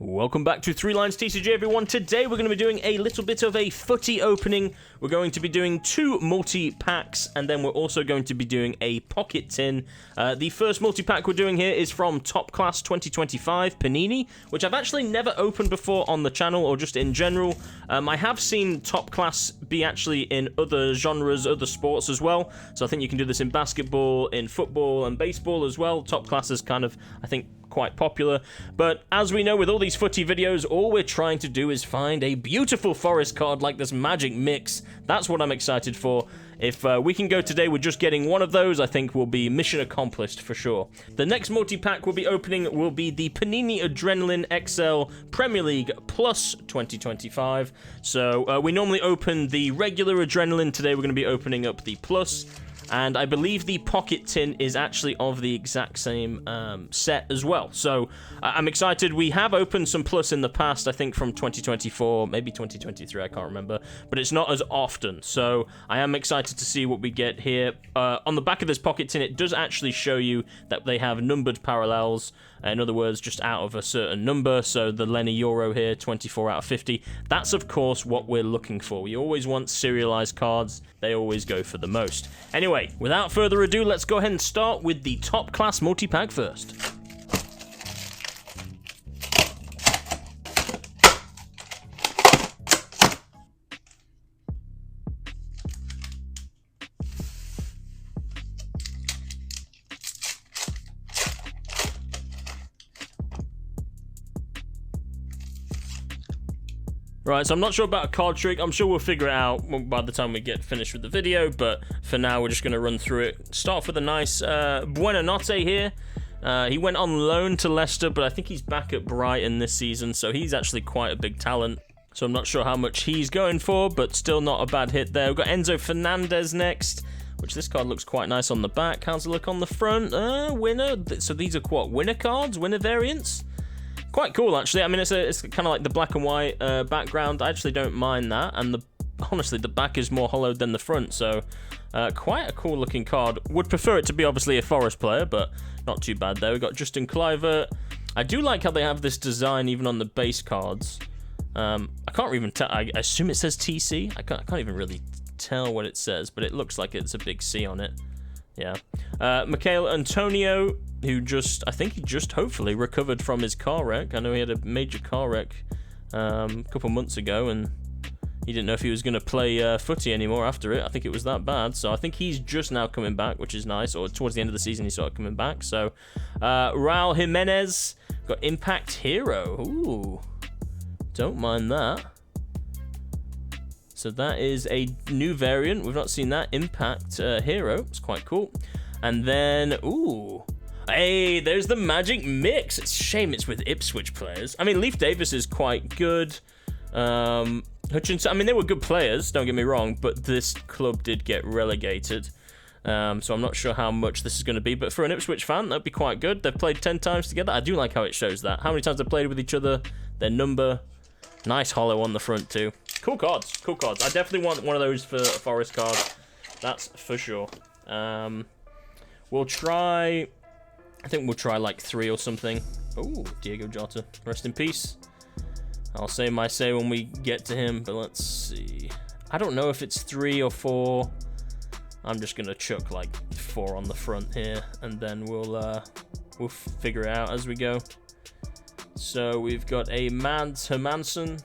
Welcome back to 3 Lines TCG, everyone. Today we're going to be doing a little bit of a footy opening. We're going to be doing 2 multi-packs, and then we're also going to be doing a pocket tin. The first multi-pack we're doing here is from Top Class 2025 Panini, which I've actually never opened before on the channel or just in general. I have seen Top Class be actually in other genres, other sports as well. So I think you can do this in basketball, in football, and baseball as well. Top Class is kind of, I think, quite popular, but as we know with all these footy videos, all we're trying to do is find a beautiful forest card like this magic mix. That's what I'm excited for. If we can go today with just getting one of those, I think we'll be mission accomplished for sure. The next multi-pack we'll be opening will be the Panini Adrenalyn XL Premier League Plus 2025. So we normally open the regular Adrenaline. Today we're going to be opening up the Plus. And I believe the pocket tin is actually of the exact same set as well. So I'm excited. We have opened some Plus in the past, I think from 2024, maybe 2023, I can't remember. But it's not as often. So I am excited to see what we get here. On the back of this pocket tin, it does actually show you that they have numbered parallels. In other words, just out of a certain number. So the Lenny Euro here, 24 out of 50. That's, of course, what we're looking for. We always want serialized cards. They always go for the most. Anyway, without further ado, let's go ahead and start with the Top Class Multipack first. Right, so I'm not sure about a card trick. I'm sure we'll figure it out by the time we get finished with the video, but for now, we're just going to run through it. Start off with a nice Buonanotte here. He went on loan to Leicester, but I think he's back at Brighton this season, so he's actually quite a big talent. So I'm not sure how much he's going for, but still not a bad hit there. We've got Enzo Fernandez next, which this card looks quite nice on the back. How's it look on the front? Winner. So these are what? Winner cards? Winner variants? Quite cool, actually. I mean, it's kind of like the black and white background. I actually don't mind that, and honestly, the back is more hollowed than the front, so quite a cool-looking card. Would prefer it to be, obviously, a Forest player, but not too bad there. We've got Justin Kluivert. I do like how they have this design even on the base cards. I can't even tell. I assume it says TC. I can't even really tell what it says, but it looks like it's a big C on it. Yeah. Michael Antonio, who I think he just hopefully recovered from his car wreck. I know he had a major car wreck a couple months ago, and he didn't know if he was going to play footy anymore after it. I think it was that bad. So I think he's just now coming back, which is nice. Or towards the end of the season, he started coming back. So Raul Jimenez, got Impact Hero. Ooh, don't mind that. So that is a new variant. We've not seen that. Impact Hero. It's quite cool. And then, ooh. Hey, there's the Magic Mix. It's a shame it's with Ipswich players. I mean, Leif Davis is quite good. Hutchinson, I mean, they were good players, don't get me wrong, but this club did get relegated. So I'm not sure how much this is going to be, but for an Ipswich fan, that'd be quite good. They've played 10 times together. I do like how it shows that. How many times they've played with each other, their number. Nice hollow on the front, too. Cool cards, cool cards. I definitely want one of those for a Forest card. That's for sure. We'll try... I think we'll try like 3 or something. Oh, Diego Jota. Rest in peace. I'll say my say when we get to him, but let's see. I don't know if it's 3 or 4. I'm just going to chuck like 4 on the front here, and then we'll figure it out as we go. So we've got a Mads Hermansson,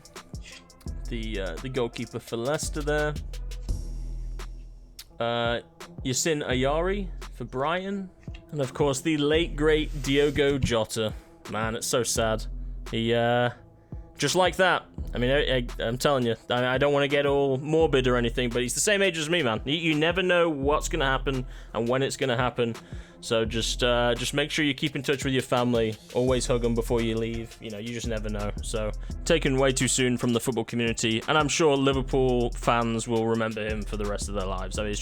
the goalkeeper for Leicester there. Yasin Ayari for Brighton. And of course, the late, great Diogo Jota. Man, it's so sad. He, just like that. I mean, I'm telling you, I don't want to get all morbid or anything, but he's the same age as me, man. You never know what's going to happen and when it's going to happen. So just make sure you keep in touch with your family. Always hug them before you leave. You know, you just never know. So, taken way too soon from the football community. And I'm sure Liverpool fans will remember him for the rest of their lives. I mean,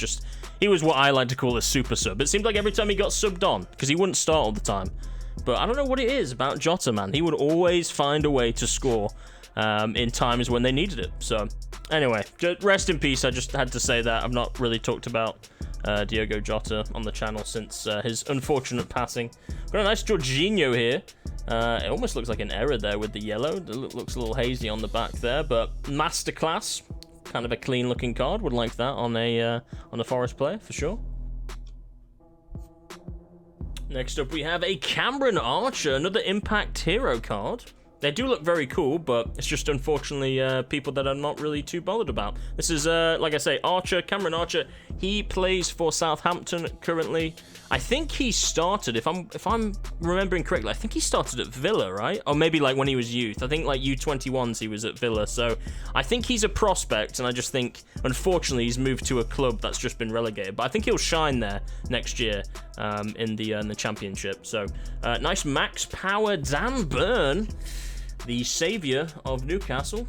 he was what I like to call a super sub. It seemed like every time he got subbed on, because he wouldn't start all the time. But I don't know what it is about Jota, man. He would always find a way to score in times when they needed it. So, anyway, rest in peace. I just had to say that. I've not really talked about Diogo Jota on the channel since his unfortunate passing. Got a nice Jorginho here. It almost looks like an error there with the yellow. It looks a little hazy on the back there, but Masterclass, kind of a clean looking card. Would like that on a Forest player for sure. Next up, we have a Cameron Archer, another Impact Hero card. They do look very cool, but it's just unfortunately people that I'm not really too bothered about. This is, like I say, Archer, Cameron Archer. He plays for Southampton currently. I think he started, if I'm remembering correctly, I think he started at Villa, right? Or maybe like when he was youth. I think like U21s he was at Villa. So I think he's a prospect, and I just think, unfortunately, he's moved to a club that's just been relegated. But I think he'll shine there next year in the Championship. So nice max power Dan Burn, the saviour of Newcastle,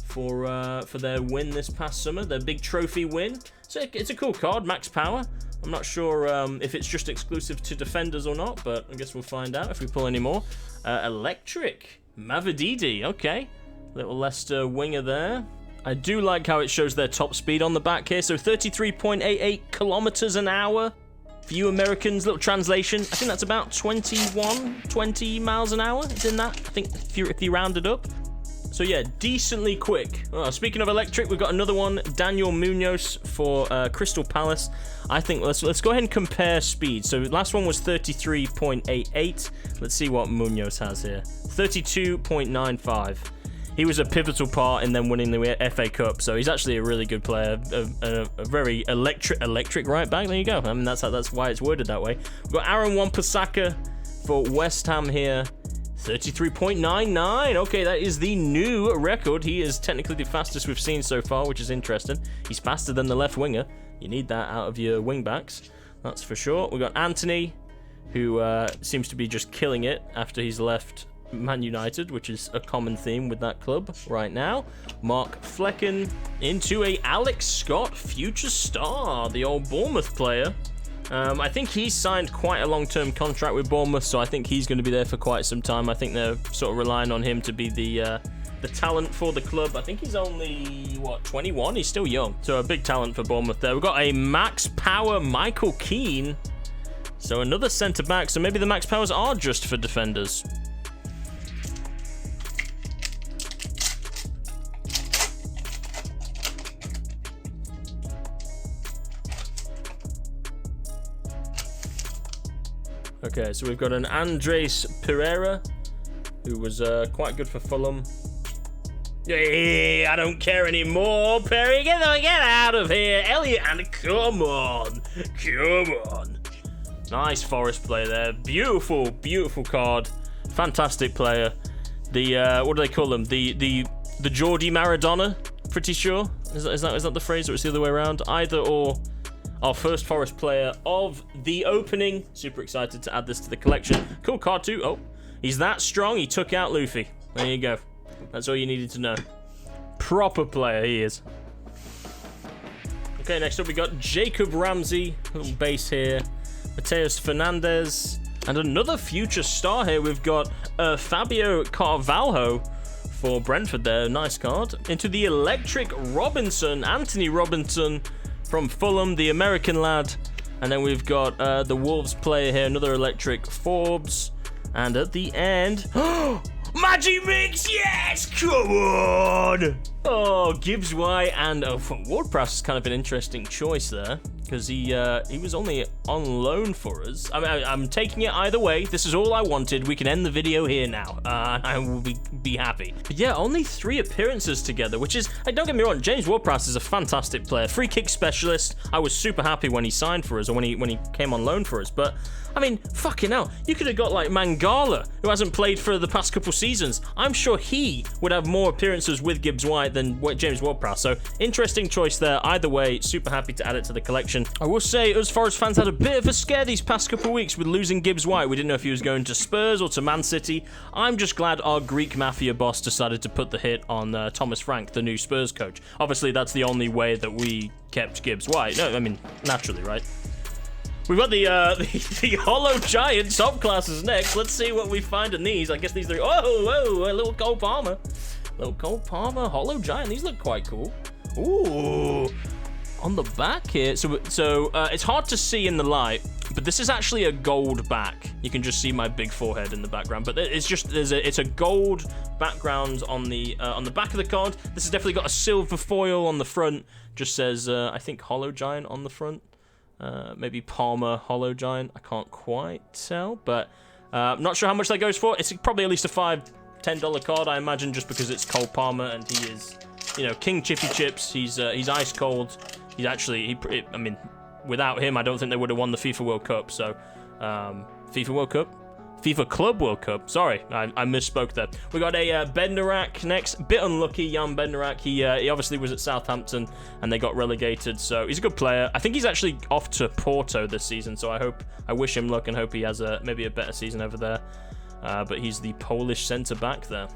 for their win this past summer, their big trophy win. So it's a cool card, max power. I'm not sure if it's just exclusive to defenders or not, but I guess we'll find out if we pull any more. Electric Mavididi, okay. Little Leicester winger there. I do like how it shows their top speed on the back here. So 33.88 kilometers an hour. For you Americans, little translation, I think that's about 20 miles an hour. It's in that, I think, if you round it up. So yeah, decently quick. Speaking of electric, we've got another one, Daniel Munoz for Crystal Palace. I think let's go ahead and compare speed. So last one was 33.88. Let's see what Munoz has here. 32.95. He was a pivotal part in them winning the FA Cup, so he's actually a really good player, a very electric right back. There you go. I mean, that's why it's worded that way. We've got Aaron Wan-Bissaka for West Ham here, 33.99. Okay, that is the new record. He is technically the fastest we've seen so far, which is interesting. He's faster than the left winger. You need that out of your wing backs, that's for sure. We've got Anthony, who seems to be just killing it after he's left Man United, which is a common theme with that club right now. Mark Flecken into a Alex Scott future star, the old Bournemouth player. I think he's signed quite a long-term contract with Bournemouth, so I think he's going to be there for quite some time. I think they're sort of relying on him to be the talent for the club. I think he's only, what, 21? He's still young. So a big talent for Bournemouth there. We've got a max power Michael Keane. So another centre-back. So maybe the max powers are just for defenders. Okay, so we've got an Andres Pereira, who was quite good for Fulham. Hey, I don't care anymore, Perry. Get out of here, Elliot. And come on. Nice Forest player there. Beautiful, beautiful card. Fantastic player. The what do they call them? The Geordie Maradona. Pretty sure. Is that the phrase, or it's the other way around? Either or. Our first Forest player of the opening. Super excited to add this to the collection. Cool card too. Oh, he's that strong. He took out Luffy. There you go. That's all you needed to know. Proper player he is. Okay, next up we got Jacob Ramsey. Little base here. Mateus Fernandez. And another future star here. We've got Fabio Carvalho for Brentford there. Nice card. Into the Electric Robinson. Anthony Robinson from Fulham, the American lad. And then we've got the Wolves player here, another Electric Forbes. And at the end, Magic Mix, yes, come on! Oh, Gibbs White and Ward-Prowse is kind of an interesting choice there, because he was only on loan for us. I mean, I'm taking it either way. This is all I wanted. We can end the video here now, and I will be happy. But yeah, only 3 appearances together, which is, don't get me wrong, James Ward-Prowse is a fantastic player. Free kick specialist. I was super happy when he signed for us, or when he came on loan for us, but I mean, fucking hell, you could have got like Mangala, who hasn't played for the past couple seasons. I'm sure he would have more appearances with Gibbs White than James Ward-Prowse. So interesting choice there. Either way, super happy to add it to the collection. I will say, us Forest fans had a bit of a scare these past couple of weeks with losing Gibbs White. We didn't know if he was going to Spurs or to Man City. I'm just glad our Greek Mafia boss decided to put the hit on Thomas Frank, the new Spurs coach. Obviously, that's the only way that we kept Gibbs White. No, I mean, naturally, right? We've got the Hollow Giant Top Classes next. Let's see what we find in these. I guess these 3. Oh, a little Cole Palmer. Little Cole Palmer, Hollow Giant. These look quite cool. Ooh. On the back here, so it's hard to see in the light, but this is actually a gold back. You can just see my big forehead in the background, but it's a gold background on the back of the card. This has definitely got a silver foil on the front. Just says I think Hollow Giant on the front, maybe Palmer Hollow Giant. I can't quite tell, but I'm not sure how much that goes for. It's probably at least a $5-10 card, I imagine, just because it's Cole Palmer and he is, you know, King Chippy Chips. He's ice cold. He's actually, I mean, without him, I don't think they would have won the FIFA World Cup. So, FIFA Club World Cup. Sorry, I misspoke there. We got a Bednarak next. Bit unlucky, Jan Bednarak. He obviously was at Southampton and they got relegated. So he's a good player. I think he's actually off to Porto this season. So I wish him luck and hope he has maybe a better season over there. But he's the Polish centre back there.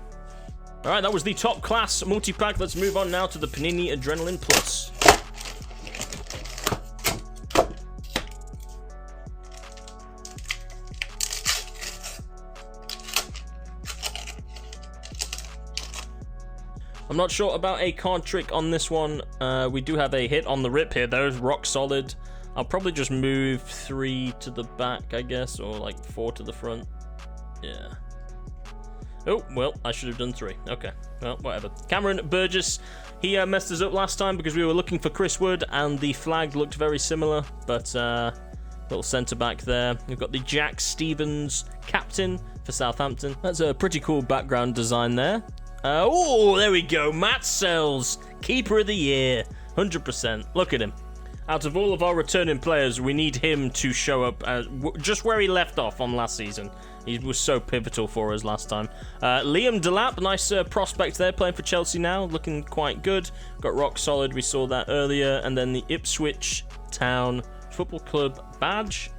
All right, that was the Top Class multi-pack. Let's move on now to the Panini Adrenalyn Plus. I'm not sure about a card trick on this one. We do have a hit on the rip here, though. Rock solid. I'll probably just move 3 to the back, I guess, or like 4 to the front. Yeah. Oh, well, I should have done 3. Okay, well, whatever. Cameron Burgess, he messed us up last time because we were looking for Chris Wood, and the flag looked very similar, but little centre-back there. We've got the Jack Stevens captain for Southampton. That's a pretty cool background design there. Oh, there we go. Matt Sells, Keeper of the Year, 100%. Look at him. Out of all of our returning players, we need him to show up just where he left off on last season. He was so pivotal for us last time. Liam Delap, nice prospect there, playing for Chelsea now, looking quite good. Got rock solid, we saw that earlier. And then the Ipswich Town Football Club badge.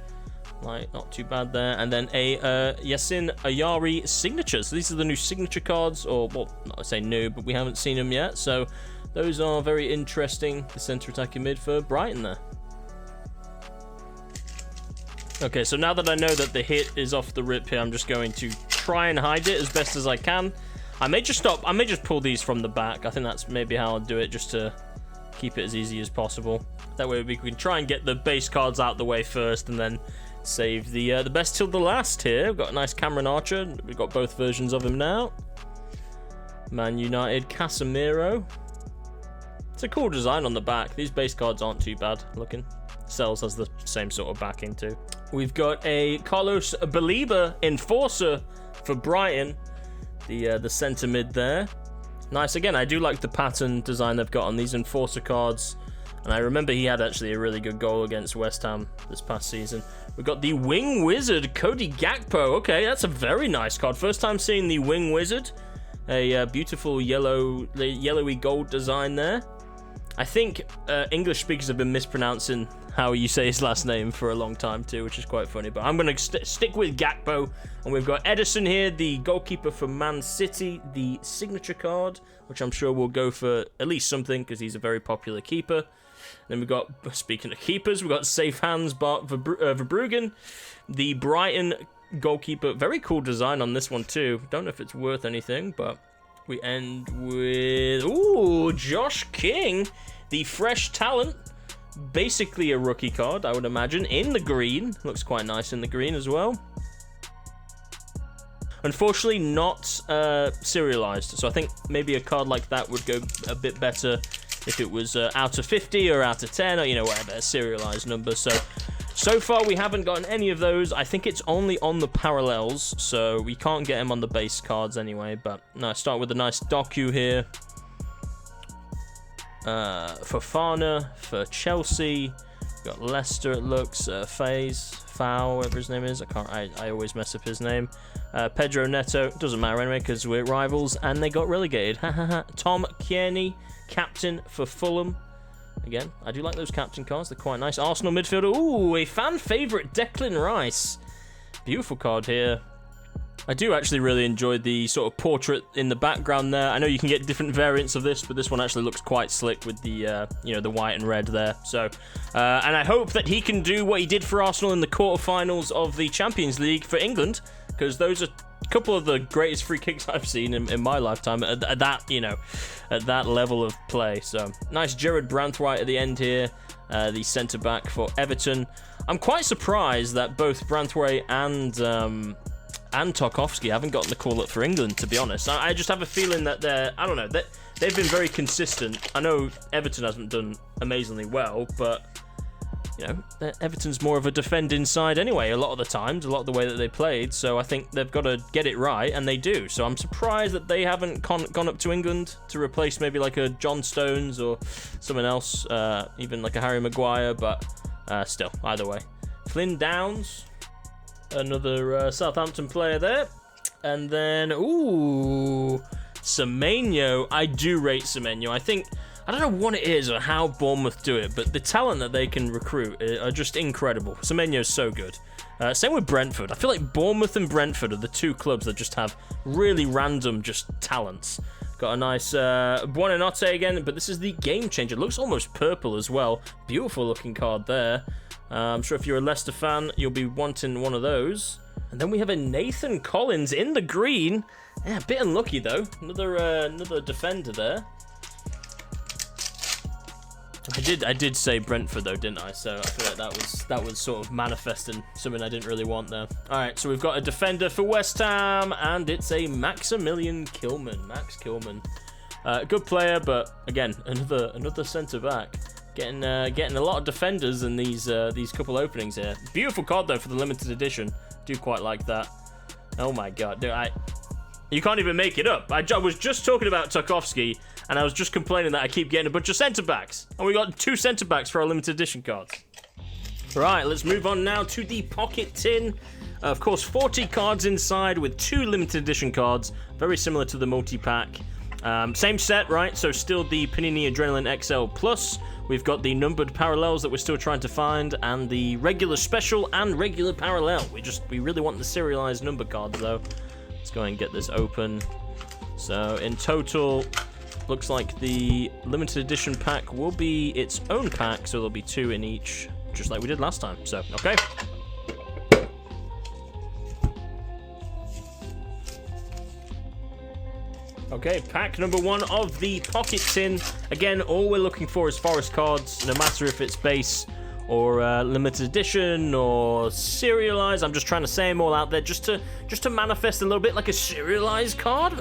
Like, not too bad there. And then a Yasin Ayari signature. So these are the new signature cards, or, well, not to say new, but we haven't seen them yet. So those are very interesting. The centre attacking mid for Brighton there. Okay, so now that I know that the hit is off the rip here, I'm just going to try and hide it as best as I can. I may just pull these from the back. I think that's maybe how I'll do it, just to keep it as easy as possible. That way we can try and get the base cards out the way first, and then save the best till the last here. We've got a nice Cameron Archer. We've got both versions of him now. Man United Casemiro. It's a cool design on the back. These base cards aren't too bad looking. Sells has the same sort of backing too. We've got a Carlos Belieber Enforcer for Brighton. The centre mid there. Nice. Again, I do like the pattern design they've got on these Enforcer cards. And I remember he had actually a really good goal against West Ham this past season. We've got the Wing Wizard, Cody Gakpo. Okay, that's a very nice card. First time seeing the Wing Wizard. A beautiful yellowy gold design there. I think English speakers have been mispronouncing how you say his last name for a long time too, which is quite funny. But I'm going to stick with Gakpo. And we've got Edison here, the goalkeeper for Man City, the signature card, which I'm sure will go for at least something because he's a very popular keeper. Then we've got, speaking of keepers, we've got Safe Hands Bart Verbruggen, the Brighton goalkeeper. Very cool design on this one too. Don't know if it's worth anything, but we end with, ooh, Josh King, the fresh talent. Basically a rookie card, I would imagine, in the green. Looks quite nice in the green as well. Unfortunately, not serialized. So I think maybe a card like that would go a bit better if it was out of 50 or out of 10 or, you know, whatever, a serialized number. So far we haven't gotten any of those. I think it's only on the parallels, so we can't get them on the base cards anyway. But no, start with a nice docu here. Fofana for Chelsea. We've got Leicester, it looks. Fowl, whatever his name is. I always mess up his name. Pedro Neto, doesn't matter anyway because we're rivals and they got relegated. Tom Kearney, captain for Fulham. Again, I do like those captain cards. They're quite nice. Arsenal midfielder. Ooh, a fan favourite, Declan Rice. Beautiful card here. I do actually really enjoy the sort of portrait in the background there. I know you can get different variants of this, but this one actually looks quite slick with the, you know, the white and red there. So, and I hope that he can do what he did for Arsenal in the quarterfinals of the Champions League for England, because those are couple of the greatest free kicks I've seen in my lifetime at that, you know, at that level of play. So nice Gerard Branthwaite at the end here, the centre back for Everton. I'm quite surprised that both Branthwaite and Tarkowski haven't gotten the call up for England, to be honest. I just have a feeling that I don't know, that they've been very consistent. I know Everton hasn't done amazingly well, but you know, Everton's more of a defending side anyway, a lot of the times, a lot of the way that they played, so I think they've got to get it right, and they do. So I'm surprised that they haven't gone up to England to replace maybe like a John Stones or someone else, even like a Harry Maguire, but still, either way. Flynn Downs, another Southampton player there. And then, ooh, Semenyo. I do rate Semenyo. I don't know what it is or how Bournemouth do it, but the talent that they can recruit are just incredible. Semenyo's so good. Same with Brentford. I feel like Bournemouth and Brentford are the two clubs that just have really random just talents. Got a nice Buonanotte again, but this is the game changer. Looks almost purple as well. Beautiful looking card there. I'm sure if you're a Leicester fan, you'll be wanting one of those. And then we have a Nathan Collins in the green. Yeah, a bit unlucky though. Another defender there. I did say Brentford though, didn't I? So I feel like that was sort of manifesting something I didn't really want there. All right, so we've got a defender for West Ham, and it's a Maximilian Kilman. Max Kilman, good player, but again, another centre back. Getting a lot of defenders in these couple openings here. Beautiful card though for the limited edition. Do quite like that. Oh my god, dude, you can't even make it up. I was just talking about Tarkowski, and I was just complaining that I keep getting a bunch of centre-backs. And we got 2 centre-backs for our limited edition cards. Right, let's move on now to the pocket tin. Of course, 40 cards inside with 2 limited edition cards. Very similar to the multi-pack. Same set, right? So still the Panini Adrenalyn XL Plus. We've got the numbered parallels that we're still trying to find, and the regular special and regular parallel. We really want the serialized number cards, though. Let's go ahead and get this open. So in total, looks like the limited edition pack will be its own pack, so there'll be 2 in each, just like we did last time. So, okay. Okay, pack number 1 of the pocket tin. Again, all we're looking for is forest cards, no matter if it's base or limited edition or serialized. I'm just trying to say them all out there just to manifest a little bit like a serialized card.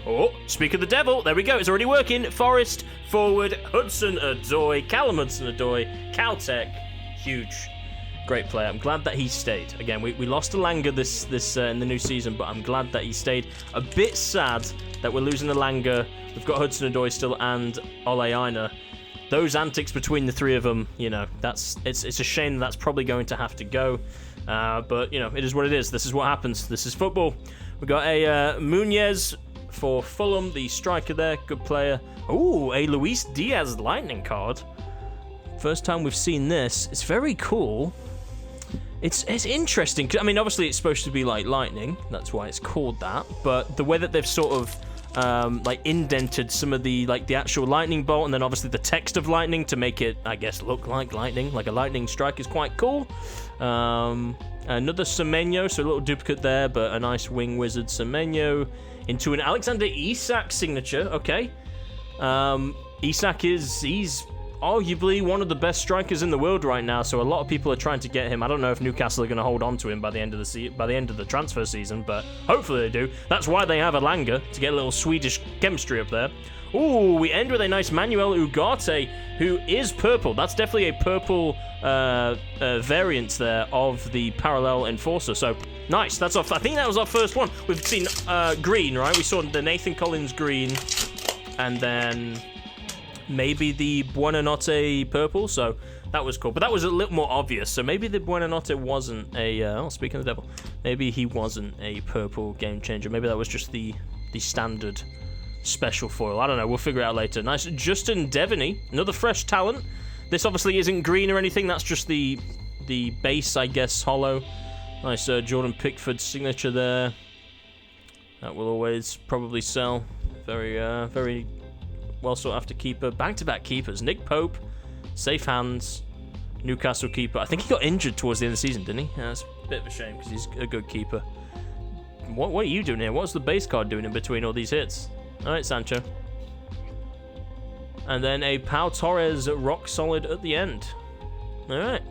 Oh, speak of the devil. There we go. It's already working. Forest, forward, Hudson-Odoi, Callum Hudson-Odoi, Caltech. Huge. Great player. I'm glad that he stayed. Again, we lost Elanga this in the new season, but I'm glad that he stayed. A bit sad that we're losing Elanga. We've got Hudson-Odoi still and Ole Aina. Those antics between the 3 of them, you know, it's a shame that's probably going to have to go. But, you know, it is what it is. This is what happens. This is football. We got a Munez for Fulham, the striker there. Good player. Ooh, a Luis Diaz Lightning card. First time we've seen this. It's very cool. It's interesting. I mean, obviously it's supposed to be like lightning. That's why it's called that. But the way that they've sort of like indented some of the actual lightning bolt, and then obviously the text of lightning to make it, I guess, look like lightning, like a lightning strike, is quite cool. Another Semenyo, so a little duplicate there, but a nice wing wizard Semenyo into an Alexander Isak signature. Okay, Isak he's arguably one of the best strikers in the world right now, so a lot of people are trying to get him. I don't know if Newcastle are going to hold on to him by the end of the transfer season, but hopefully they do. That's why they have Elanga, to get a little Swedish chemistry up there. Ooh, we end with a nice Manuel Ugarte, who is purple. That's definitely a purple variant there of the Parallel Enforcer. So nice. That's off. I think that was our first one. We've seen green, right? We saw the Nathan Collins green, and then maybe the Buonanotte purple, so that was cool. But that was a little more obvious, so maybe the Buonanotte wasn't a... speaking of the devil, maybe he wasn't a purple game changer. Maybe that was just the standard special foil. I don't know, we'll figure it out later. Nice Justin Devaney, another fresh talent. This obviously isn't green or anything, that's just the base, I guess, hollow. Nice Jordan Pickford signature there. That will always probably sell. Very well sought after keeper. Back-to-back keepers. Nick Pope, safe hands, Newcastle keeper. I think he got injured towards the end of the season, didn't he? Yeah, that's a bit of a shame because he's a good keeper. What are you doing here? What's the base card doing in between all these hits? All right, Sancho. And then a Pau Torres rock solid at the end. All right.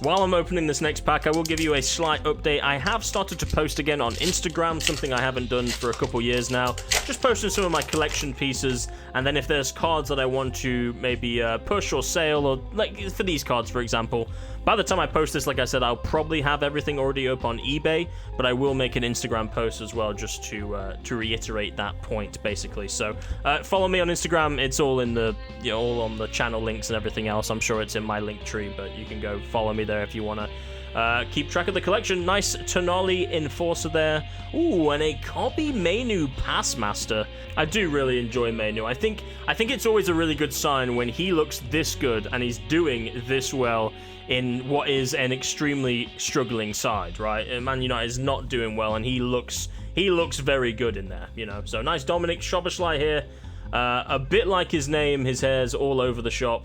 While I'm opening this next pack, I will give you a slight update. I have started to post again on Instagram, something I haven't done for a couple years now. Just posting some of my collection pieces, and then if there's cards that I want to maybe push or sale, or like for these cards, for example, by the time I post this, like I said, I'll probably have everything already up on eBay, but I will make an Instagram post as well, just to reiterate that point, basically. So follow me on Instagram. It's all in the all on the channel links and everything else. I'm sure it's in my link tree, but you can go follow me there if you want to keep track of the collection. Nice Tonali Enforcer there. Ooh, and a Kobe Mainu Passmaster. I do really enjoy Mainu. I think it's always a really good sign when he looks this good and he's doing this well in what is an extremely struggling side, right? Man United is not doing well, and he looks very good in there, So nice Dominic Szoboszlai here. A bit like his name, his hair's all over the shop.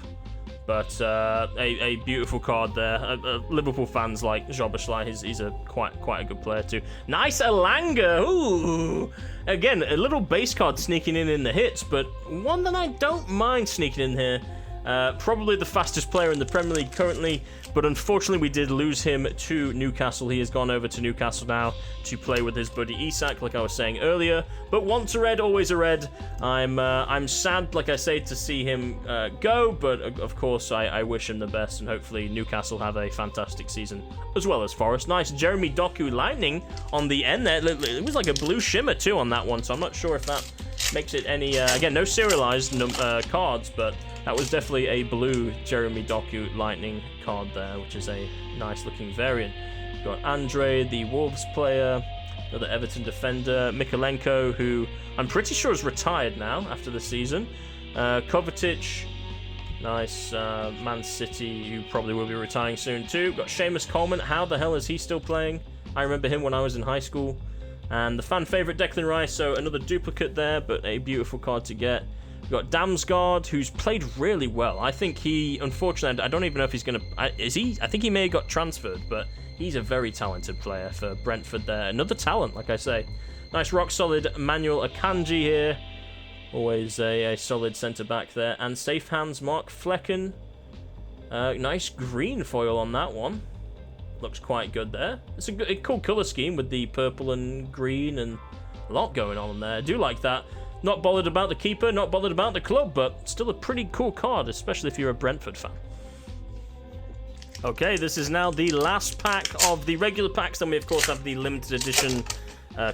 But a beautiful card there. Liverpool fans like Szoboszlai. He's a quite a good player too. Nice Elanga. Ooh. Again, a little base card sneaking in the hits, but one that I don't mind sneaking in here. Probably the fastest player in the Premier League currently, but unfortunately we did lose him to Newcastle. He has gone over to Newcastle now to play with his buddy Isak, like I was saying earlier. But once a red, always a red. I'm sad, like I say, to see him go, but of course I wish him the best, and hopefully Newcastle have a fantastic season, as well as Forest. Nice Jeremy Doku Lightning on the end there. It was like a blue shimmer too on that one, so I'm not sure if that makes it any... again, no serialized cards, but that was definitely a blue Jeremy Doku Lightning card there, which is a nice looking variant. We've got Andre, the Wolves player, another Everton defender, Mikolenko, who I'm pretty sure is retired now after the season. Kovacic, nice Man City, who probably will be retiring soon too. We've got Seamus Coleman. How the hell is he still playing? I remember him when I was in high school. And the fan favourite Declan Rice, so another duplicate there, but a beautiful card to get. We've got Damsgaard, who's played really well. I think he, unfortunately, I don't even know if he's going to... Is he? I think he may have got transferred, but he's a very talented player for Brentford there. Another talent, like I say. Nice rock-solid Manuel Akanji here. Always a solid centre-back there. And safe hands, Mark Flecken. Nice green foil on that one. Looks quite good there. It's a cool colour scheme with the purple and green and a lot going on there. I do like that. Not bothered about the keeper, not bothered about the club, but still a pretty cool card, especially if you're a Brentford fan. Okay, this is now the last pack of the regular packs. Then we, of course, have the limited edition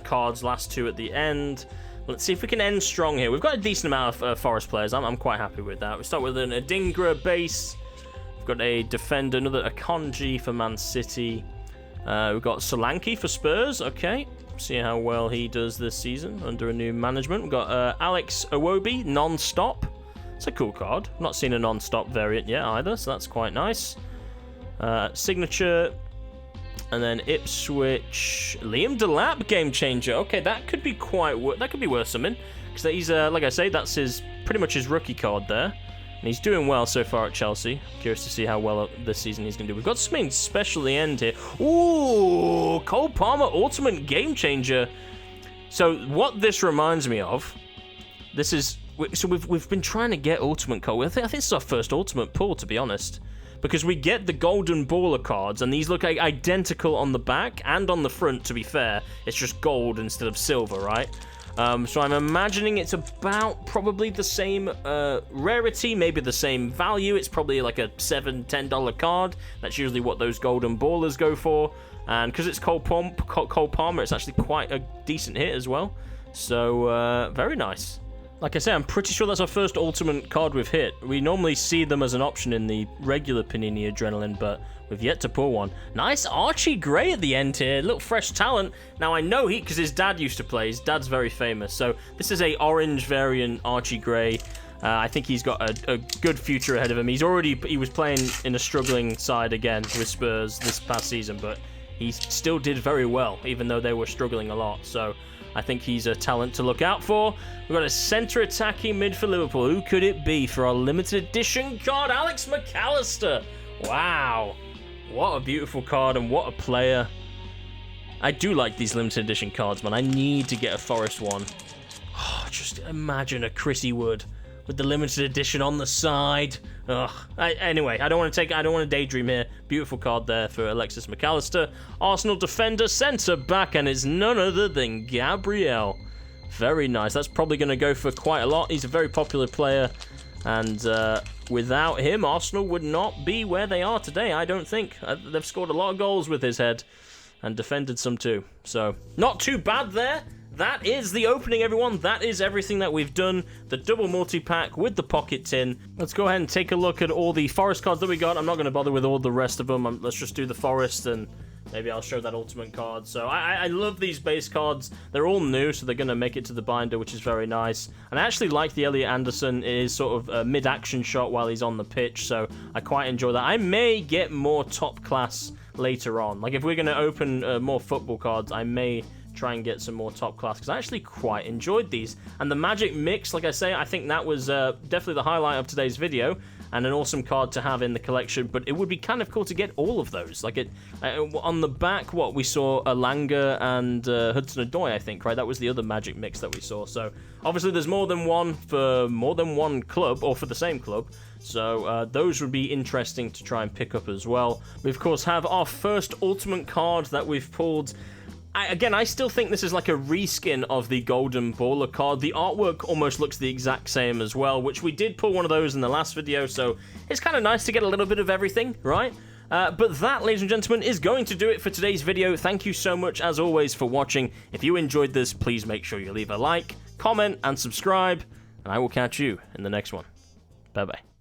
cards, last two at the end. Let's see if we can end strong here. We've got a decent amount of Forest players. I'm quite happy with that. We start with an Adingra base. We've got a defender, another Akanji for Man City. We've got Solanke for Spurs. Okay, see how well he does this season under a new management. We've got Alex Iwobi, non-stop. It's a cool card. Not seen a non-stop variant yet either, so that's quite nice. Signature, and then Ipswich, Liam Delap, game changer. Okay, that could be worth something, because he's like I say, that's pretty much his rookie card there. And he's doing well so far at Chelsea. Curious to see how well this season he's going to do. We've got something special at the end here. Ooh, Cole Palmer, Ultimate Game Changer. So what this reminds me of, we've been trying to get Ultimate Cole. I think this is our first Ultimate pull, to be honest. Because we get the golden baller cards, and these look identical on the back and on the front, to be fair. It's just gold instead of silver, right? So I'm imagining it's about probably the same rarity, maybe the same value. It's probably like a $7-10 card. That's usually what those golden ballers go for. And because it's Cole Palmer, it's actually quite a decent hit as well. So very nice. Like I say, I'm pretty sure that's our first Ultimate card we've hit. We normally see them as an option in the regular Panini Adrenalyn, but we've yet to pull one. Nice Archie Gray at the end here. Little fresh talent. Now, I know because his dad used to play. His dad's very famous. So this is a orange variant Archie Gray. I think he's got a good future ahead of him. He was playing in a struggling side again with Spurs this past season, but he still did very well, even though they were struggling a lot. So I think he's a talent to look out for. We've got a centre attacking mid for Liverpool. Who could it be for our limited edition card? Alex McAllister. Wow. What a beautiful card and what a player. I do like these limited edition cards, man. I need to get a Forest one. Oh, just imagine a Chrissy Wood with the limited edition on the side. Ugh. Anyway, I don't want to daydream here. Beautiful card there for Alexis McAllister. Arsenal defender, centre back, and it's none other than Gabriel. Very nice. That's probably going to go for quite a lot. He's a very popular player, and without him, Arsenal would not be where they are today, I don't think. They've scored a lot of goals with his head, and defended some too. So, not too bad there. That is the opening, everyone. That is everything that we've done. The double multi-pack with the pocket tin. Let's go ahead and take a look at all the Forest cards that we got. I'm not going to bother with all the rest of them. Let's just do the Forest, and maybe I'll show that ultimate card. So I love these base cards. They're all new, so they're going to make it to the binder, which is very nice. And I actually like the Elliot Anderson. It is sort of a mid-action shot while he's on the pitch, so I quite enjoy that. I may get more top class later on. Like, if we're going to open more football cards, I may try and get some more top class, because I actually quite enjoyed these. And the Magic Mix, like I say, I think that was definitely the highlight of today's video, and an awesome card to have in the collection. But it would be kind of cool to get all of those. Like, on the back, we saw Alanga and Hudson-Odoi, I think, right? That was the other Magic Mix that we saw. So obviously there's more than one for more than one club, or for the same club. So those would be interesting to try and pick up as well. We of course have our first ultimate card that we've pulled. Again, I still think this is like a reskin of the Golden Baller card. The artwork almost looks the exact same as well, which we did pull one of those in the last video, so it's kind of nice to get a little bit of everything, right? But that, ladies and gentlemen, is going to do it for today's video. Thank you so much, as always, for watching. If you enjoyed this, please make sure you leave a like, comment, and subscribe, and I will catch you in the next one. Bye-bye.